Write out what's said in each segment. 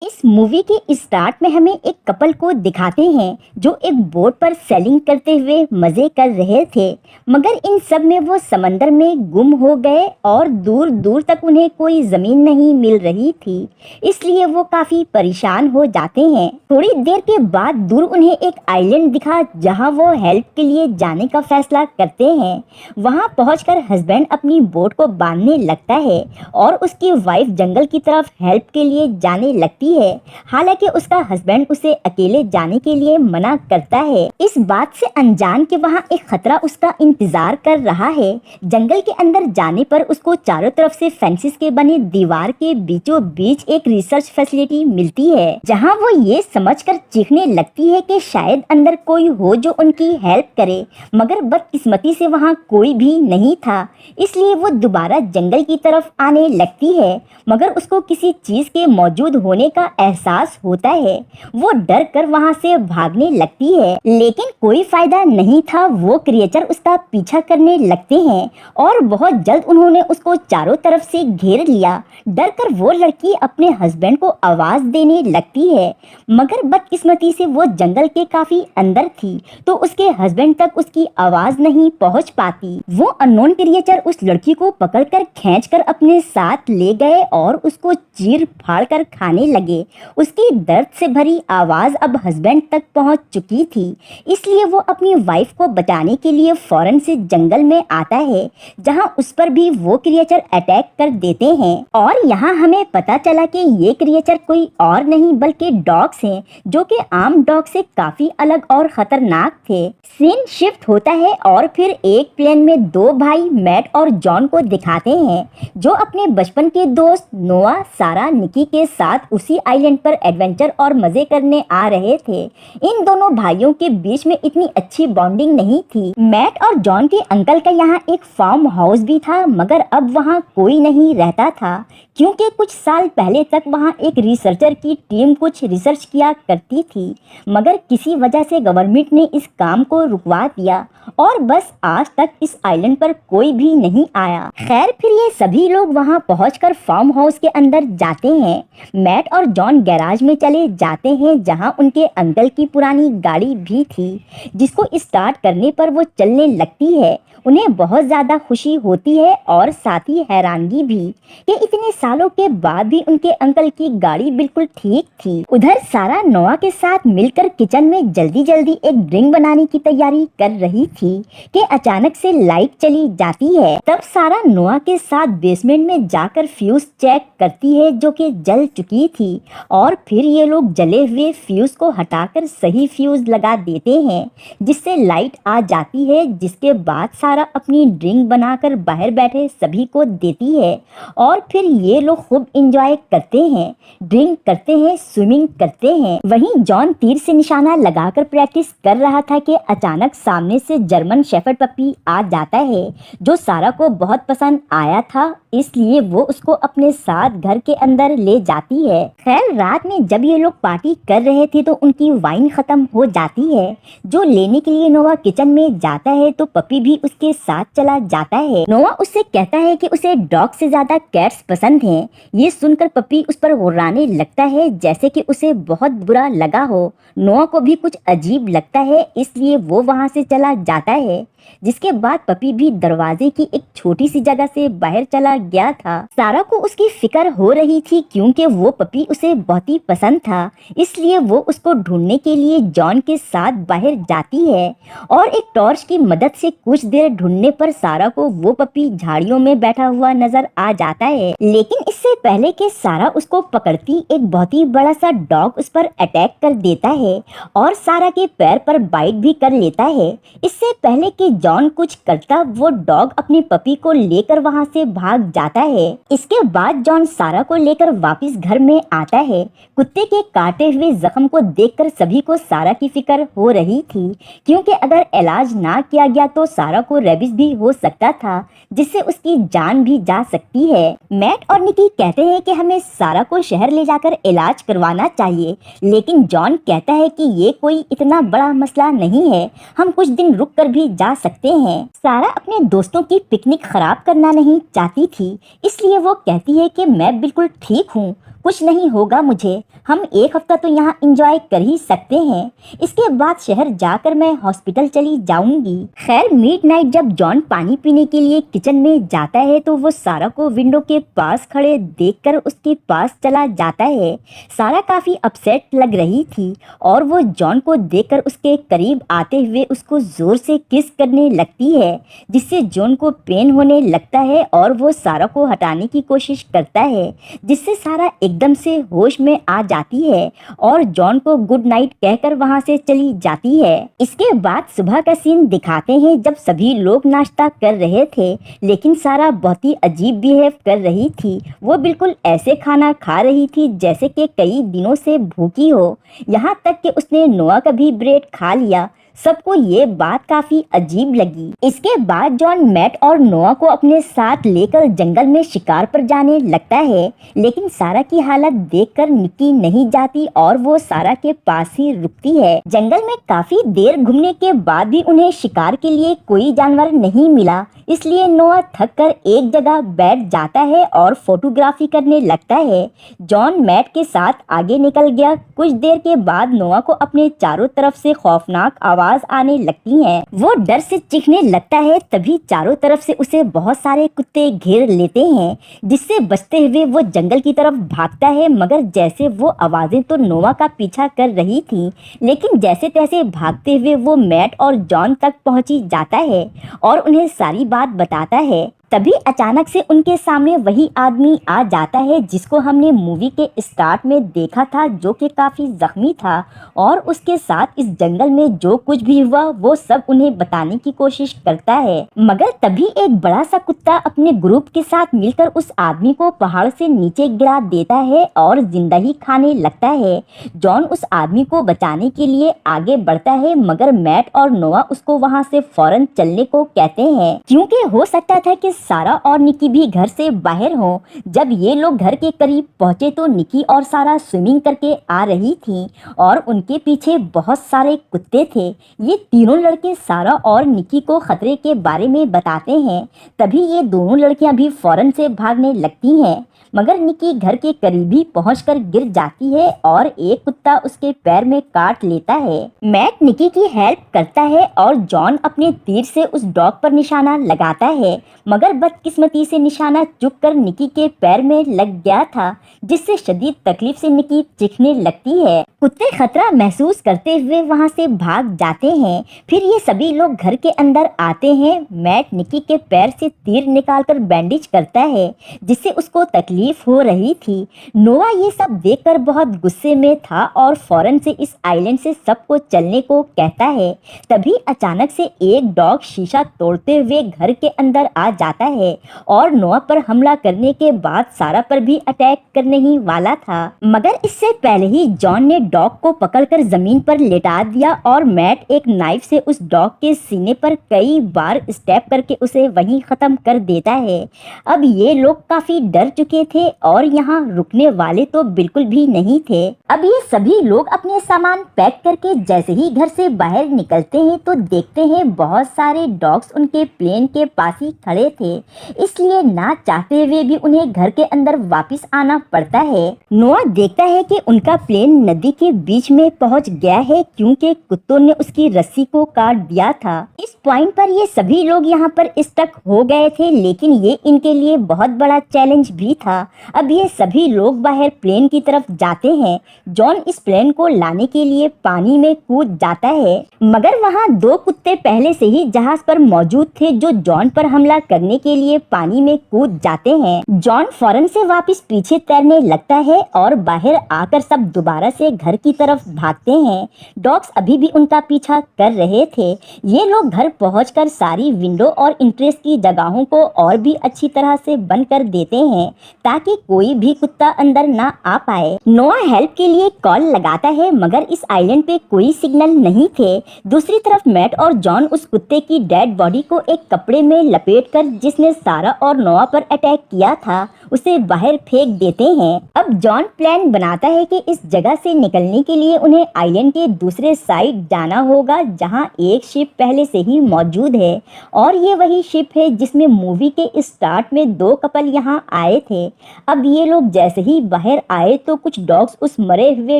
इस मूवी के स्टार्ट में हमें एक कपल को दिखाते हैं जो एक बोट पर सेलिंग करते हुए मजे कर रहे थे, मगर इन सब में वो समंदर में गुम हो गए और दूर दूर तक उन्हें कोई जमीन नहीं मिल रही थी। इसलिए वो काफी परेशान हो जाते हैं। थोड़ी देर के बाद दूर उन्हें एक आइलैंड दिखा जहां वो हेल्प के लिए जाने का फैसला करते हैं। वहां पहुंचकर हस्बैंड अपनी बोट को बांधने लगता है और उसकी वाइफ जंगल की तरफ हेल्प के लिए जाने लगती है। हालांकि उसका हस्बैंड उसे अकेले जाने के लिए मना करता है, इस बात से अनजान कि वहाँ एक खतरा उसका इंतजार कर रहा है। जंगल के अंदर जाने पर उसको चारों तरफ से फेंसिस के बने दीवार के बीचों बीच एक रिसर्च फैसिलिटी मिलती है, जहाँ वो ये समझकर चीखने लगती है कि शायद अंदर कोई हो जो उनकी हेल्प करे, मगर बदकिस्मती से वहाँ कोई भी नहीं था। इसलिए वो दोबारा जंगल की तरफ आने लगती है, मगर उसको किसी चीज के मौजूद होने का एहसास होता है। वो डर कर वहाँ से भागने लगती है, लेकिन कोई फायदा नहीं था। वो क्रिएचर उसका पीछा करने लगते हैं और बहुत जल्द उन्होंने उसको चारों तरफ से घेर लिया। डर कर वो लड़की अपने हस्बैंड को आवाज देने लगती है, मगर बदकिस्मती से वो जंगल के काफी अंदर थी, तो उसके हस्बैंड तक उसकी आवाज नहीं पहुंच पाती। वो अननोन क्रिएचर उस लड़की को पकड़कर खींचकर अपने साथ ले गए और उसको चीर फाड़ कर खाने लगे। उसकी दर्द से भरी आवाज अब हस्बैंड तक पहुंच चुकी थी, इसलिए वो अपनी वाइफ को बचाने के लिए फौरन से जंगल में आता है, जहां उस पर भी वो क्रिएचर अटैक कर देते हैं। और यहाँ हमें पता चला कि ये क्रिएचर कोई और नहीं बल्कि डॉग्स हैं, जो कि आम डॉग से काफी अलग और खतरनाक थे। सीन शिफ्ट होता है और फिर एक प्लेन में दो भाई मैट और जॉन को दिखाते हैं, जो अपने बचपन के दोस्त नोआ, सारा, निकी के साथ उसी आइलैंड पर एडवेंचर और मजे करने आ रहे थे। इन दोनों भाइयों के बीच में इतनी अच्छी बॉन्डिंग नहीं थी। मैट और जॉन के अंकल का यहाँ एक फार्म हाउस भी था, मगर अब वहाँ कोई नहीं रहता था, क्योंकि कुछ साल पहले तक वहाँ एक रिसर्चर की टीम कुछ रिसर्च किया करती थी, मगर किसी वजह से गवर्नमेंट ने इस काम को रुकवा दिया और बस आज तक इस आइलैंड पर कोई भी नहीं आया। खैर, फिर ये सभी लोग वहाँ पहुंचकर फार्म हाउस के अंदर जाते हैं। मैट और जॉन गैराज में चले जाते हैं, जहाँ उनके अंकल की पुरानी गाड़ी भी थी, जिसको स्टार्ट करने पर वो चलने लगती है। उन्हें बहुत ज़्यादा खुशी होती है और साथ ही हैरानगी भी कि इतने सालों के बाद भी उनके अंकल की गाड़ी बिल्कुल ठीक थी। उधर सारा नोआ के साथ मिलकर किचन में जल्दी जल्दी एक ड्रिंक बनाने की तैयारी कर रही थी कि अचानक से लाइट चली जाती है। तब सारा नोआ के साथ बेसमेंट में जाकर फ्यूज चेक करती है, जो कि जल चुकी थी, और फिर ये लोग जले हुए फ्यूज को हटाकर सही फ्यूज लगा देते हैं, जिससे लाइट आ जाती है। जिसके बाद सारा अपनी ड्रिंक बनाकर बाहर बैठे सभी को देती है और फिर ये लोग खूब एंजॉय करते हैं, ड्रिंक करते हैं, स्विमिंग करते हैं। वहीं जॉन तीर से निशाना लगाकर प्रैक्टिस कर रहा था कि अचानक सामने से जर्मन शेफर्ड पपी आ जाता है, जो सारा को बहुत पसंद आया था, इसलिए वो उसको अपने साथ घर के अंदर ले जाती है। खैर, रात में जब ये लोग पार्टी कर रहे थे तो उनकी वाइन खत्म हो जाती है, जो लेने के लिए नोआ किचन में जाता है तो पपी भी उसके साथ चला जाता है। नोआ उससे कहता है कि उसे डॉग से ज्यादा कैट्स पसंद हैं। ये सुनकर पपी उस पर गुर्राने लगता है, जैसे कि उसे बहुत बुरा लगा हो। नोआ को भी कुछ अजीब लगता है, इसलिए वो वहाँ से चला जाता है। जिसके बाद पपी भी दरवाजे की एक छोटी सी जगह से बाहर चला गया था। सारा को उसकी फिक्र हो रही थी, क्योंकि वो पपी उसे बहुत ही पसंद था, इसलिए वो उसको ढूंढने के लिए जॉन के साथ बाहर जाती है और एक टॉर्च की मदद से कुछ देर ढूंढने पर सारा को वो पपी झाड़ियों में बैठा हुआ नजर आ जाता है। लेकिन इससे पहले कि सारा उसको पकड़ती, एक बहुत ही बड़ा सा डॉग उस पर अटैक कर देता है और सारा के पैर पर बाइट भी कर लेता है। इससे पहले कि जॉन कुछ करता, वो डॉग अपनी पपी को लेकर वहां से भाग जाता है। इसके बाद जॉन सारा को लेकर वापस घर में आता है। कुत्ते के काटे हुए जख्म को देखकर सभी को सारा की फिक्र हो रही थी, क्योंकि अगर इलाज ना किया गया तो सारा को रेबिस भी हो सकता था, जिससे उसकी जान भी जा सकती है। मैट और निकी कहते हैं कि हमें सारा को शहर ले जाकर इलाज करवाना चाहिए, लेकिन जॉन कहता है कि ये कोई इतना बड़ा मसला नहीं है, हम कुछ दिन रुक कर भी जा सकते हैं। सारा अपने दोस्तों की पिकनिक खराब करना नहीं चाहती थी, इसलिए वो कहती है कि मैं बिल्कुल ठीक हूँ, कुछ नहीं होगा मुझे, हम एक हफ्ता तो यहाँ एंजॉय कर ही सकते हैं, इसके बाद शहर जाकर मैं हॉस्पिटल चली जाऊंगी। खैर मिडनाइट जब जॉन पानी पीने के लिए किचन में जाता है तो वो सारा को विंडो के पास खड़े देखकर उसके पास चला जाता है। सारा काफी अपसेट लग रही थी और वो जॉन को देखकर उसके करीब आते हुए उसको जोर से किस करने लगती है, जिससे जॉन को पेन होने लगता है और वो सारा को हटाने की कोशिश करता है, जिससे सारा एकदम से होश में आ जाती है और जॉन को गुड नाइट कहकर वहां से चली जाती है। इसके बाद सुबह का सीन दिखाते हैं जब सभी लोग नाश्ता कर रहे थे, लेकिन सारा बहुत ही अजीब बिहेव कर रही थी। वो बिल्कुल ऐसे खाना खा रही थी जैसे कि कई दिनों से भूखी हो, यहाँ तक कि उसने नोआ का भी ब्रेड खा लिया। सबको ये बात काफी अजीब लगी। इसके बाद जॉन मैट और नोआ को अपने साथ लेकर जंगल में शिकार पर जाने लगता है, लेकिन सारा की हालत देखकर निक्की नहीं जाती और वो सारा के पास ही रुकती है। जंगल में काफी देर घूमने के बाद भी उन्हें शिकार के लिए कोई जानवर नहीं मिला, इसलिए नोआ थक कर एक जगह बैठ जाता है और फोटोग्राफी करने लगता है। जॉन मैट के साथ आगे निकल गया। कुछ देर के बाद नोआ को अपने चारों तरफ से खौफनाक आवाज आने लगती है। वो डर से चीखने लगता है, तभी चारों तरफ से उसे बहुत सारे कुत्ते घेर लेते हैं, जिससे बचते हुए वो जंगल की तरफ भागता है। मगर जैसे वो आवाजें तो नोआ का पीछा कर रही थी, लेकिन जैसे तैसे भागते हुए वो मैट और जॉन तक पहुंची जाता है और उन्हें सारी बात बताता है। तभी अचानक से उनके सामने वही आदमी आ जाता है जिसको हमने मूवी के स्टार्ट में देखा था, जो कि काफी जख्मी था और उसके साथ इस जंगल में जो कुछ भी हुआ वो सब उन्हें बताने की कोशिश करता है। मगर तभी एक बड़ा सा कुत्ता अपने ग्रुप के साथ मिलकर उस आदमी को पहाड़ से नीचे गिरा देता है और जिंदा ही खाने लगता है। जॉन उस आदमी को बचाने के लिए आगे बढ़ता है, मगर मैट और नोआ उसको वहाँ से फौरन चलने को कहते हैं, क्योंकि हो सकता था कि सारा और निकी भी घर से बाहर हो। जब ये लोग घर के करीब पहुंचे तो निकी और सारा स्विमिंग करके आ रही थी और उनके पीछे बहुत सारे कुत्ते थे। ये तीनों लड़के सारा और निकी को खतरे के बारे में बताते हैं। तभी ये दोनों लड़कियां भी फौरन से भागने लगती हैं, मगर निकी घर के करीब ही पहुंचकर गिर जाती है और एक कुत्ता उसके पैर में काट लेता है। मैट निकी की हेल्प करता है और जॉन अपने तीर से उस डॉग पर निशाना लगाता है, मगर बदकिस्मती से निशाना चूक कर निकी के पैर में लग गया था, जिससे शदीद तकलीफ से निकी चीखने लगती है। कुत्ते खतरा महसूस करते हुए वहां से भाग जाते हैं। फिर ये सभी लोग घर के अंदर आते हैं। मैट निकी के पैर से तीर निकालकर बैंडेज करता है, जिससे उसको तकलीफ हो रही थी। नोआ ये सब देखकर बहुत गुस्से में था और फौरन से इस आइलैंड से सबको चलने को कहता है। तभी अचानक से एक डॉग शीशा तोड़ते हुए घर के अंदर आ जाता है और नोआ पर हमला करने के बाद सारा पर भी अटैक करने ही वाला था, मगर इससे पहले ही जॉन ने डॉग को पकड़कर जमीन पर लेटा दिया और मैट एक नाइफ से उस डॉग के सीने पर कई बार स्टेप करके उसे वहीं खत्म कर देता है। अब ये लोग काफी डर चुके थे और यहाँ रुकने वाले तो बिल्कुल भी नहीं थे। अब ये सभी लोग अपने सामान पैक करके जैसे ही घर से बाहर निकलते हैं तो देखते हैं बहुत सारे डॉग्स उनके प्लेन के पास ही खड़े थे, इसलिए ना चाहते हुए भी उन्हें घर के अंदर वापस आना पड़ता है। नोआ देखता है कि उनका प्लेन नदी के बीच में पहुंच गया है, क्योंकि कुत्तों ने उसकी रस्सी को काट दिया था। इस पॉइंट पर ये सभी लोग यहाँ पर स्टक हो गए थे, लेकिन ये इनके लिए बहुत बड़ा चैलेंज भी था। अब ये सभी लोग बाहर प्लेन की तरफ जाते हैं। जॉन इस प्लेन को लाने के लिए पानी में कूद जाता है, मगर वहाँ दो कुत्ते पहले से ही जहाज पर मौजूद थे जो जॉन पर हमला करने के लिए पानी में कूद जाते हैं। जॉन फौरन से वापस पीछे तैरने लगता है और बाहर आकर सब दोबारा से घर की तरफ भागते हैं। डॉग्स अभी भी उनका पीछा कर रहे थे। ये लोग घर पहुंचकर सारी विंडो और इंट्रेस की जगहों को और भी अच्छी तरह से बंद कर देते हैं, ताकि कोई भी कुत्ता अंदर ना आ पाए। नोआ हेल्प के लिए कॉल लगाता है, मगर इस आइलैंड पे कोई सिग्नल नहीं थे। दूसरी तरफ मैट और जॉन उस कुत्ते की डेड बॉडी को एक कपड़े में लपेटकर, जिसने सारा और नोआ पर अटैक किया था, उसे बाहर फेंक देते हैं। अब जॉन प्लान बनाता है कि इस जगह से निकलने के लिए उन्हें आइलैंड के दूसरे साइड जाना होगा, जहां एक शिप पहले से ही मौजूद है और ये वही शिप है जिसमें मूवी के स्टार्ट में दो कपल यहाँ आए थे। अब ये लोग जैसे ही बाहर आए तो कुछ डॉग्स उस मरे हुए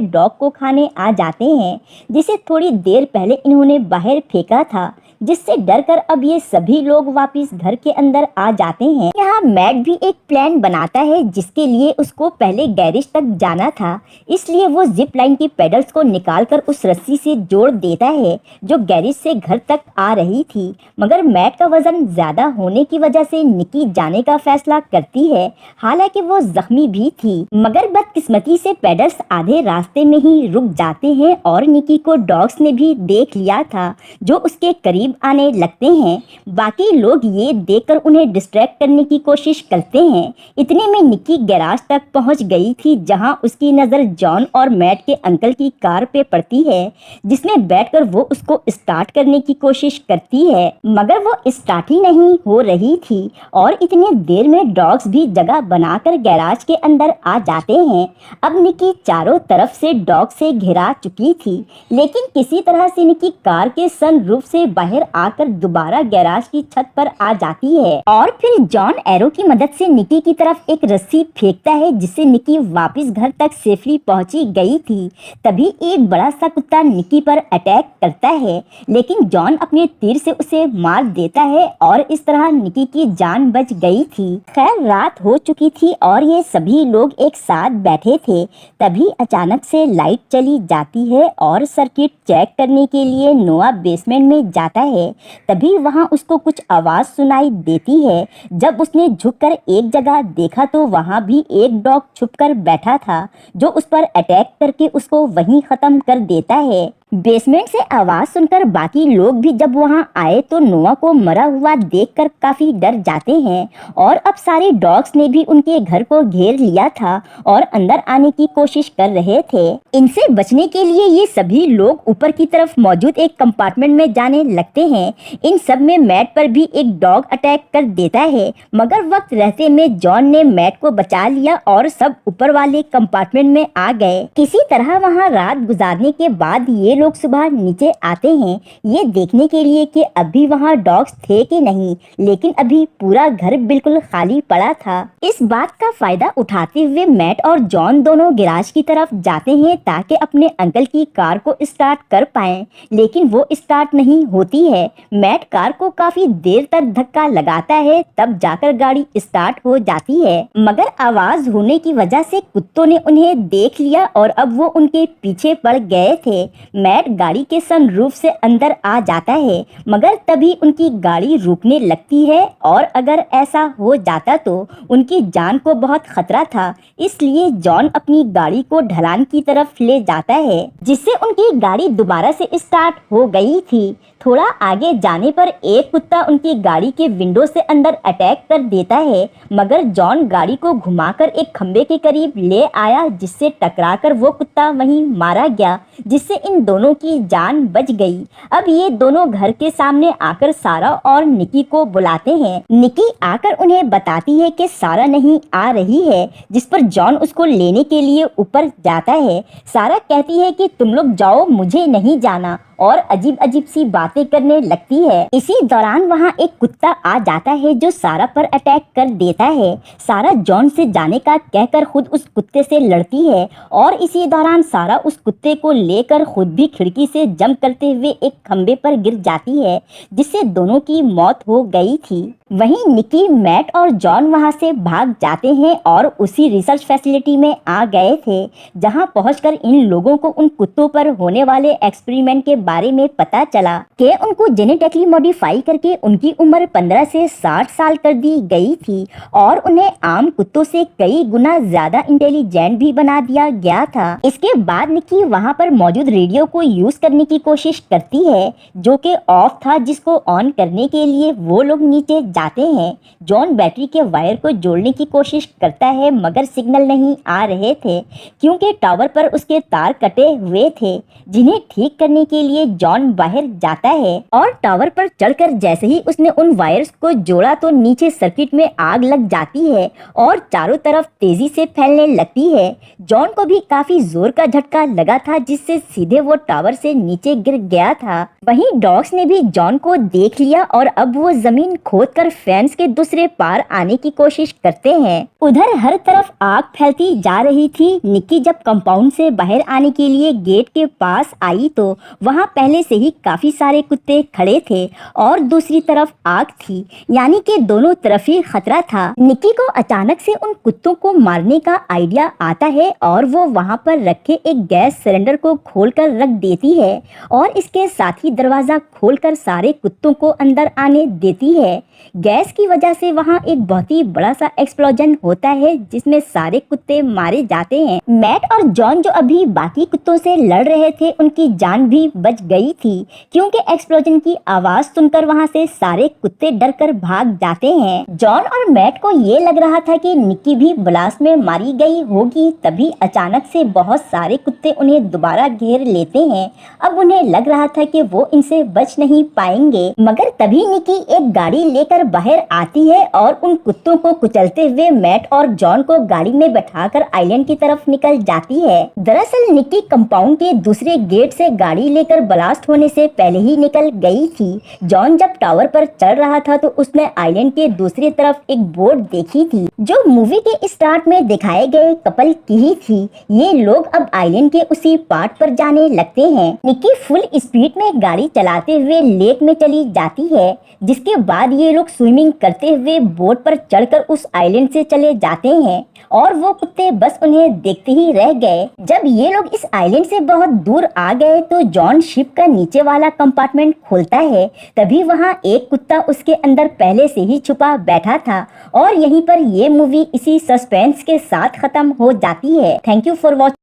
डॉग को खाने आ जाते हैं, जिसे थोड़ी देर पहले इन्होंने बाहर फेंका था, जिससे डरकर अब ये सभी लोग वापस घर के अंदर आ जाते हैं। यहाँ मैट भी एक प्लान बनाता है जिसके लिए उसको पहले गैरेज तक जाना था, इसलिए वो जिप लाइन की पेडल्स को निकालकर उस रस्सी से जोड़ देता है जो गैरेज से घर तक आ रही थी। मगर मैट का वजन ज्यादा होने की वजह से निकी जाने का फैसला करती है, हालांकि वो जख्मी भी थी। मगर बदकिस्मती से पेडल्स आधे रास्ते में ही रुक जाते हैं और निकी को डॉग्स ने भी देख लिया था जो उसके करीब आने लगते हैं। बाकी लोग ये देखकर उन्हें डिस्ट्रैक्ट करने की कोशिश करते हैं। इतने में निकी गैराज तक पहुंच गई थी जहां उसकी नज़र जॉन और मैट के अंकल की कार पे पड़ती है, जिसमें बैठकर वो उसको स्टार्ट करने की कोशिश करती है, मगर वो स्टार्ट ही नहीं हो रही थी। और इतनी देर में डॉग्स भी जगह बनाकर गैराज के अंदर आ जाते हैं। अब निकी चारों तरफ से डॉग से घिरा चुकी थी, लेकिन किसी तरह से निकी कार के सनरूफ से बाहर आकर दोबारा गैराज की छत पर आ जाती है और फिर जॉन एरो की मदद से निकी की तरफ एक रस्सी फेंकता है, जिससे निकी वापस घर तक सेफली पहुंची गई थी। तभी एक बड़ा सा कुत्ता निकी पर अटैक करता है, लेकिन जॉन अपने तीर से उसे मार देता है और इस तरह निकी की जान बच गई थी। खैर रात हो चुकी थी और ये सभी लोग एक साथ बैठे थे। तभी अचानक से लाइट चली जाती है और सर्किट चेक करने के लिए नोआ बेसमेंट में जाता है। तभी वहां उसको कुछ आवाज सुनाई देती है। जब उसने झुककर एक जगह देखा तो वहां भी एक डॉग छुपकर बैठा था जो उस पर अटैक करके उसको वहीं खत्म कर देता है। बेसमेंट से आवाज सुनकर बाकी लोग भी जब वहां आए तो नोआ को मरा हुआ देखकर काफी डर जाते हैं और अब सारे डॉग्स ने भी उनके घर को घेर लिया था और अंदर आने की कोशिश कर रहे थे। इनसे बचने के लिए ये सभी लोग ऊपर की तरफ मौजूद एक कंपार्टमेंट में जाने लगते हैं। इन सब में मैट पर भी एक डॉग अटैक कर देता है, मगर वक्त रहते में जॉन ने मैट को बचा लिया और सब ऊपर वाले कंपार्टमेंट में आ गए। किसी तरह वहाँ रात गुजारने के बाद ये लोग सुबह नीचे आते हैं ये देखने के लिए कि अभी वहाँ डॉग्स थे कि नहीं, लेकिन अभी पूरा घर बिल्कुल खाली पड़ा था। इस बात का फायदा उठाते हुए मैट और जॉन दोनों गैराज की तरफ जाते हैं ताकि अपने अंकल की कार को स्टार्ट कर पाएं, लेकिन वो स्टार्ट नहीं होती है। मैट कार को काफी देर तक धक्का लगाता है, तब जाकर गाड़ी स्टार्ट हो जाती है, मगर आवाज होने की वजह से कुत्तों ने उन्हें देख लिया और अब वो उनके पीछे पड़ गए थे। मैट गाड़ी के सनरूफ से अंदर आ जाता है, मगर तभी उनकी गाड़ी रुकने लगती है और अगर ऐसा हो जाता तो उनकी जान को बहुत खतरा था, इसलिए जॉन अपनी गाड़ी को ढलान की तरफ ले जाता है, जिससे उनकी गाड़ी दोबारा से स्टार्ट हो गई थी। थोड़ा आगे जाने पर एक कुत्ता उनकी गाड़ी के विंडो से अंदर अटैक कर देता है, मगर जॉन गाड़ी को घुमाकर एक खंबे के करीब ले आया, जिससे टकराकर वो कुत्ता वहीं मारा गया, जिससे इन दोनों की जान बच गई। अब ये दोनों घर के सामने आकर सारा और निकी को बुलाते हैं। निकी आकर उन्हें बताती है कि सारा नहीं आ रही है, जिस पर जॉन उसको लेने के लिए ऊपर जाता है। सारा कहती है कि तुम लोग जाओ, मुझे नहीं जाना, और अजीब अजीब सी बातें करने लगती है। इसी दौरान वहाँ एक कुत्ता आ जाता है जो सारा पर अटैक कर देता है। सारा जॉन से जाने का कहकर खुद उस कुत्ते से लड़ती है और इसी दौरान सारा उस कुत्ते को लेकर खुद भी खिड़की से जंप करते हुए एक खंबे पर गिर जाती है, जिससे दोनों की मौत हो गई थी। वहीं निकी, मैट और जॉन वहां से भाग जाते हैं और उसी रिसर्च फैसिलिटी में आ गए थे, जहां पहुंचकर इन लोगों को उन कुत्तों पर होने वाले एक्सपेरिमेंट के बारे में पता चला कि उनको जेनेटिकली मॉडिफाई करके उनकी उम्र 15 से 60 साल कर दी गई थी और उन्हें आम कुत्तों से कई गुना ज्यादा इंटेलिजेंट भी बना दिया गया था। इसके बाद निकी वहां पर मौजूद रेडियो को यूज करने की कोशिश करती है, जो कि ऑफ था, जिसको ऑन करने के लिए वो लोग नीचे जाते हैं। जॉन बैटरी के वायर को जोड़ने की कोशिश करता है, मगर सिग्नल नहीं आ रहे थे क्योंकि टावर पर उसके तार कटे हुए थे, जिन्हें ठीक करने के लिए जॉन बाहर जाता है और टावर पर चढ़कर जैसे ही उसने उन वायर्स को जोड़ा तो नीचे सर्किट में आग लग जाती है और चारों तरफ तेजी से फैलने लगती है। जॉन को भी काफी जोर का झटका लगा था, जिससे सीधे वो टावर से नीचे गिर गया था। वहीं डॉग्स ने भी जॉन को देख लिया और अब वो जमीन खोदकर फेंस के दूसरे पार आने की कोशिश करते हैं। उधर हर तरफ आग फैलती जा रही थी। निक्की जब कंपाउंड से बाहर आने के लिए गेट के पास आई तो वहाँ पहले से ही काफी सारे कुत्ते खड़े थे और दूसरी तरफ आग थी, यानी कि दोनों तरफ ही खतरा था। निक्की को अचानक से उन कुत्तों को मारने का आइडिया आता है और वो वहाँ पर रखे एक गैस सिलेंडर को खोलकर रख देती है और इसके साथ ही दरवाजा खोलकर सारे कुत्तों को अंदर आने देती है। गैस की वजह से वहाँ एक बहुत ही बड़ा सा एक्सप्लोजन होता है जिसमें सारे कुत्ते मारे जाते हैं। मैट और जॉन जो अभी बाकी कुत्तों से लड़ रहे थे उनकी जान भी बच गई थी, क्योंकि एक्सप्लोजन की आवाज सुनकर वहाँ से सारे कुत्ते डरकर भाग जाते हैं। जॉन और मैट को ये लग रहा था कि निक्की भी ब्लास्ट में मारी गई होगी, तभी अचानक से बहुत सारे कुत्ते उन्हें दोबारा घेर लेते हैं। अब उन्हें लग रहा था कि वो इनसे बच नहीं पाएंगे, मगर तभी निक्की एक गाड़ी लेकर बाहर आती है और उन कुत्तों को कुचलते हुए मैट और जॉन को गाड़ी में बैठाकर आइलैंड की तरफ निकल जाती है। दरअसल निक्की कंपाउंड के दूसरे गेट से गाड़ी लेकर ब्लास्ट होने से पहले ही निकल गई थी। जॉन जब टावर पर चढ़ रहा था तो उसने आइलैंड के दूसरी तरफ एक बोट देखी थी जो मूवी के स्टार्ट में दिखाए गए कपल की ही थी। ये लोग अब आइलैंड के उसी पार्ट पर जाने लगते हैं। निक्की फुल स्पीड में गाड़ी चलाते हुए लेक में चली जाती है, जिसके बाद ये लोग स्विमिंग करते हुए बोट पर चढ़कर उस आइलैंड से चले जाते हैं और वो कुत्ते बस उन्हें देखते ही रह गए। जब ये लोग इस आइलैंड से बहुत दूर आ गए तो जॉन शिप का नीचे वाला कंपार्टमेंट खोलता है, तभी वहाँ एक कुत्ता उसके अंदर पहले से ही छुपा बैठा था और यहीं पर ये मूवी इसी सस्पेंस के साथ खत्म हो जाती है। Thank you for watching.